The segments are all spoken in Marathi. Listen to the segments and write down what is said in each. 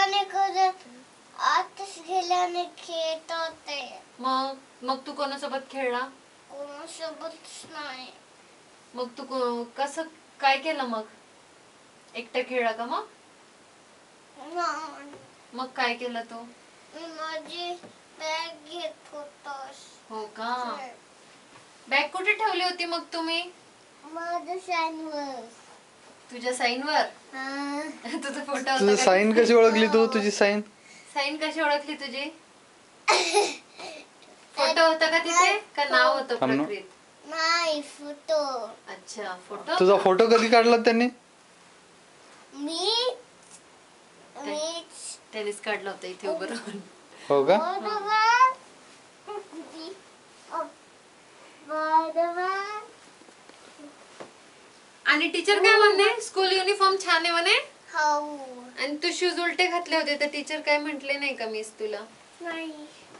गेल्याने खरं आताच गेल्याने खेळत होते. मग तू कोणासोबत खेळला? कोणासोबतच नाही. मग तू कसं काय केलं? मग एकटं खेळला का? मग काय केलं तू? मी माझी बॅग घेत होतास. हो का? बॅग कुठे ठेवली होती मग तुम्ही? माझ्या साईनवर. तुझ्या साईनवर? तुझा फोटो होता? तुझी साईन कशी ओळखली तू? तुझी साईन कशी ओळखली तुझी? फोटो होता का तिथे? का नाव होतं प्रकृत? नाही, फोटो. अच्छा, फोटो. तुझा फोटो कधी काढला त्यांनी? त्यांनीच काढला होता इथे उभं राहून. हो का? आणि टीचर काय म्हणले? स्कूल युनिफॉर्म छान आहे म्हणे. हो. आणि तू शूज उलटे घातले होते तर टीचर काय म्हटले नाही का मिस तुला? नाही.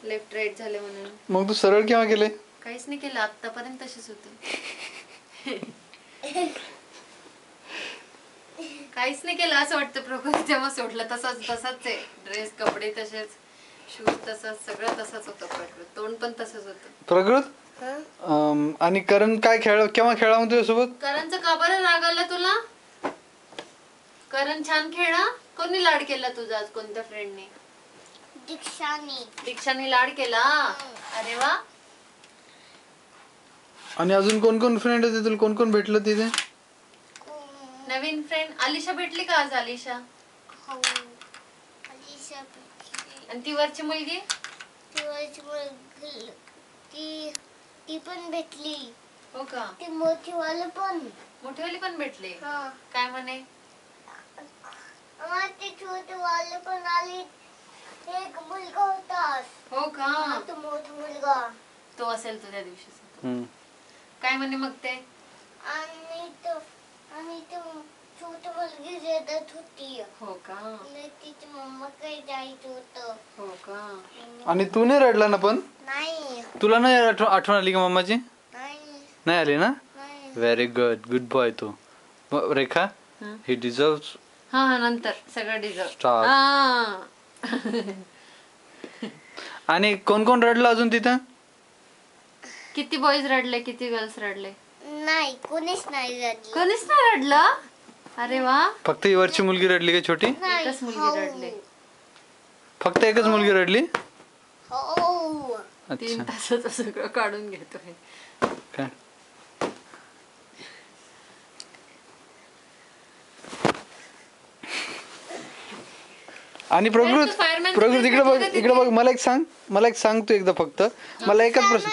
लेफ्ट राईट झाले म्हणून. मग तू सरळ केव्हा केले? काहीच नाही केलं, आतापर्यंत तसेच होते. काहीच नाही केलं असं वाटतं. प्रकृती जेव्हा सोडलं तसंच आहे. ड्रेस, कपडे तसेच, शूज तसंच, सगळं तसंच होतं. प्रकृत तोंड पण तसंच होतं. प्रकृत आणि करण काय केव्हा खेळला मग तुझ्यासोबत? करणचं का बरं राग आला तुला? करण छान खेळला. कोणी लाड केला तुझा आज? कोणत्या फ्रेंडने? दीक्षाने लाड केला. अरे वा. आणि अजून कोण कोण फ्रेंड होते तुला? कोण कोण भेटलं तिथे? नवीन फ्रेंड आलिशा भेटली का आज? आलिशा. हो. आलिशा भेटली. आणि ती वरची मुलगी? ती पण भेटली. हो का? ती मोठीवाली पण भेटली. काय म्हणे? ती छोटीवाली पण आली. एक मुलगा होता. हो का? तो मोठा मुलगा. तो असेल तुझ्या दिवशी. काय म्हणे मग ते? आणि तो छोटी मुलगी रडत होती. हो का? तिची मम्मा काही जायचं होतं. हो का? आणि तू नाही रडला ना पण? नाही. तुला नाही आठवण आली का मम्माची? नाही आली ना? नाही. व्हेरी गुड बॉय तू. रेखा, ही डिझर्व्स. हा नंतर सगळं डिझर्व. स्टार. आणि कोण कोण रडलं अजून तिथं? किती बॉईज रडले, किती गर्ल्स रडले? नाही, कोणीच नाही रडलं. कोणीच नाही रडलं? अरे वा. फक्त ही वरची मुलगी रडली का छोटी? एकच मुलगी रडली. फक्त एकच मुलगी रडली? हो. 3 तासाचं सगळं काढून घेतोय. काय? आणि प्रकृत इकडे बघ. मला एक सांग तू एकदा फक्त. मला एकच प्रश्न.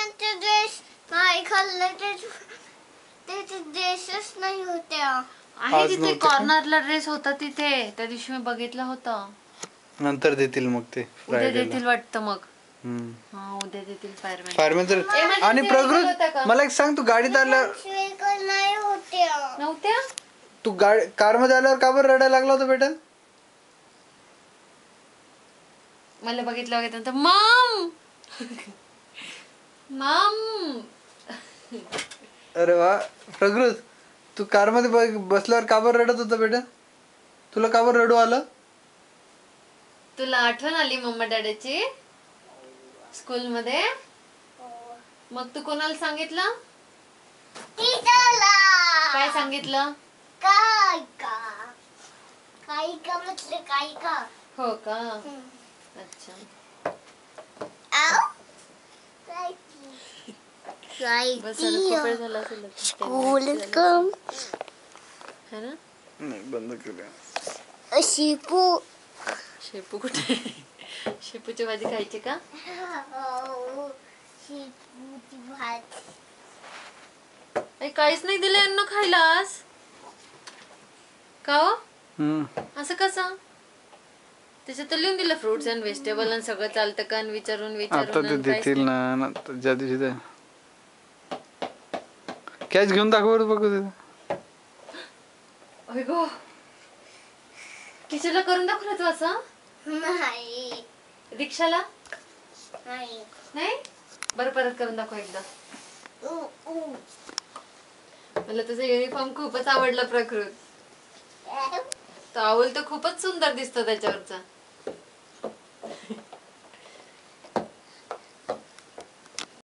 ड्रेसच नाही होत्या. आहे तिथे कॉर्नरला ड्रेस होता तिथे. त्या दिवशी मी बघितला होता. नंतर देतील मग ते. उद्या देतील वाटतं मग. हम्म. उद्या देतील फायरमॅन तर. आणि प्रकृत मला एक सांग, तू गाडीत आल्यावर नाही होत्या. नव्हत्या? तू कार मध्ये आल्यावर का बरं रडायला लागला होता बेटा? मला बघितलं मम. अरे वा. प्रकृत, तू कार मध्ये बसल्यावर का बरं रडत होता बेटा? तुला का बरं रडू आलं? तुला आठवण आली मम्मा डॅडीची स्कूल मध्ये? मग तू कोणाला सांगितलं? काय सांगितलं? काय म्हटलं? काय का? हो का? अच्छा. बंद केलं. शेपू कुठे? शेपूची भाजी खायची का? शेपूची भाजी. काहीच नाही दिलं यांना खायला आज. का हो? असं कसं? त्याच्यात लिहून दिलं फ्रुट्स अँड व्हेजिटेबल आणि सगळं चालतं का? विचारून आता ते देतील ना ज्या दिवशी. कॅच घेऊन दाखव बघू. किचनला करून दाखवलं तू असं? नाही. रिक्षाला? नाही. बरं परत करून दाखव एकदा. मला तुझा युनिफॉर्म खूपच आवडला प्रकृत. टॉवेल तर खूपच सुंदर दिसतो त्याच्यावरचा.